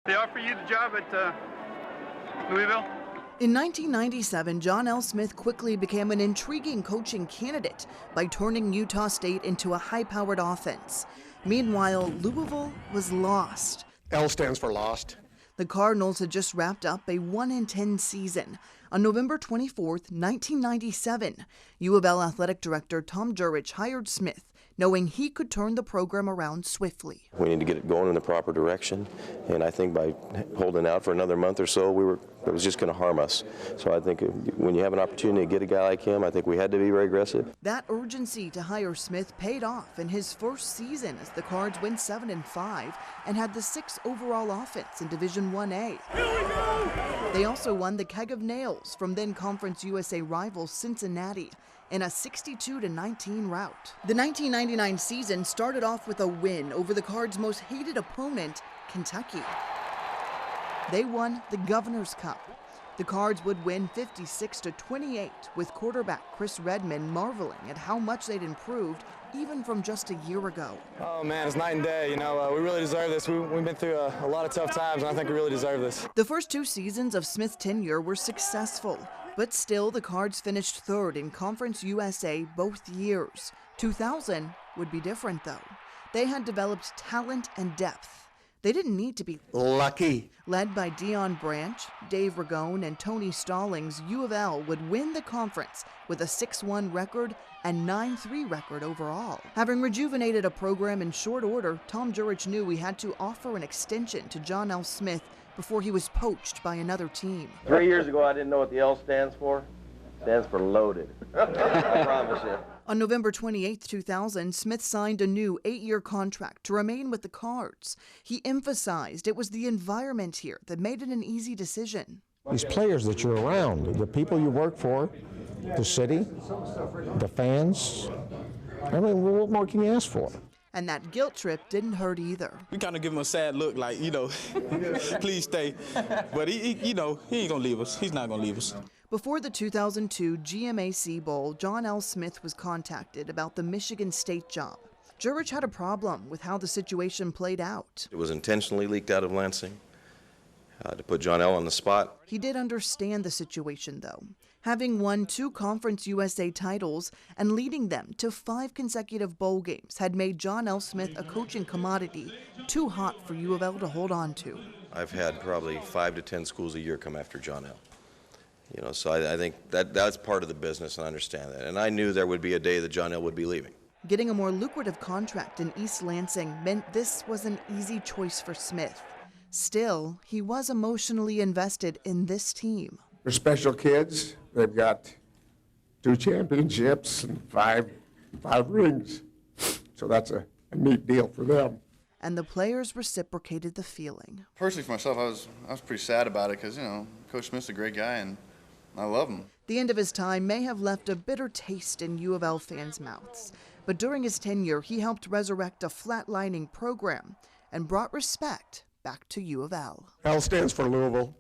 They offer you the job at Louisville? In 1997, John L. Smith quickly became an intriguing coaching candidate by turning Utah State into a high-powered offense. Meanwhile, Louisville was lost. L stands for lost. The Cardinals had just wrapped up a 1-10 season. On November 24th, 1997, U of L athletic director Tom Jurich hired Smith, knowing he could turn the program around swiftly. We need to get it going in the proper direction, and I think by holding out for another month or so, it was just going to harm us. So I think when you have an opportunity to get a guy like him, I think we had to be very aggressive. That urgency to hire Smith paid off in his first season as the Cards went 7-5 and had the 6th overall offense in Division 1A. They also won the Keg of Nails from then Conference USA rival Cincinnati in a 62-19 rout. The 1999 season started off with a win over the Cards' most hated opponent, Kentucky. They won the Governor's Cup. The Cards would win 56-28, with quarterback Chris Redmond marveling at how much they'd improved even from just a year ago. Oh man, it's night and day. You know, we really deserve this. We've been through a lot of tough times, and I think we really deserve this. The first 2 seasons of Smith's tenure were successful, but still the Cards finished 3rd in Conference USA both years. 2000 would be different though. They had developed talent and depth. They didn't need to be lucky. Led by Dion Branch, Dave Ragone, and Tony Stallings, U of L would win the conference with a 6-1 record and 9-3 record overall. Having rejuvenated a program in short order, Tom Jurich knew he had to offer an extension to John L. Smith before he was poached by another team. 3 years ago, I didn't know what the L stands for. It stands for loaded. I promise you. On November 28, 2000, Smith signed a new 8-year contract to remain with the Cards. He emphasized it was the environment here that made it an easy decision. These players that you're around, the people you work for, the city, the fans, I mean, what more can you ask for? And that guilt trip didn't hurt either. We kind of give him a sad look, like, you know, please stay. But he ain't gonna leave us. He's not gonna leave us. Before the 2002 GMAC Bowl, John L. Smith was contacted about the Michigan State job. Jurich had a problem with how the situation played out. It was intentionally leaked out of Lansing to put John L. on the spot. He did understand the situation, though. Having won 2 Conference USA titles and leading them to 5 consecutive bowl games had made John L. Smith a coaching commodity too hot for U of L to hold on to. I've had probably 5 to 10 schools a year come after John L. You know, so I think that's part of the business, and I understand that. And I knew there would be a day that John L. would be leaving. Getting a more lucrative contract in East Lansing meant this was an easy choice for Smith. Still, he was emotionally invested in this team. They're special kids. They've got 2 championships and 5 rings. So that's a neat deal for them. And the players reciprocated the feeling. Personally, for myself, I was pretty sad about it because, you know, Coach Smith's a great guy and I love him. The end of his time may have left a bitter taste in U of L fans' mouths, but during his tenure, he helped resurrect a flatlining program and brought respect back to U of L. L stands for Louisville.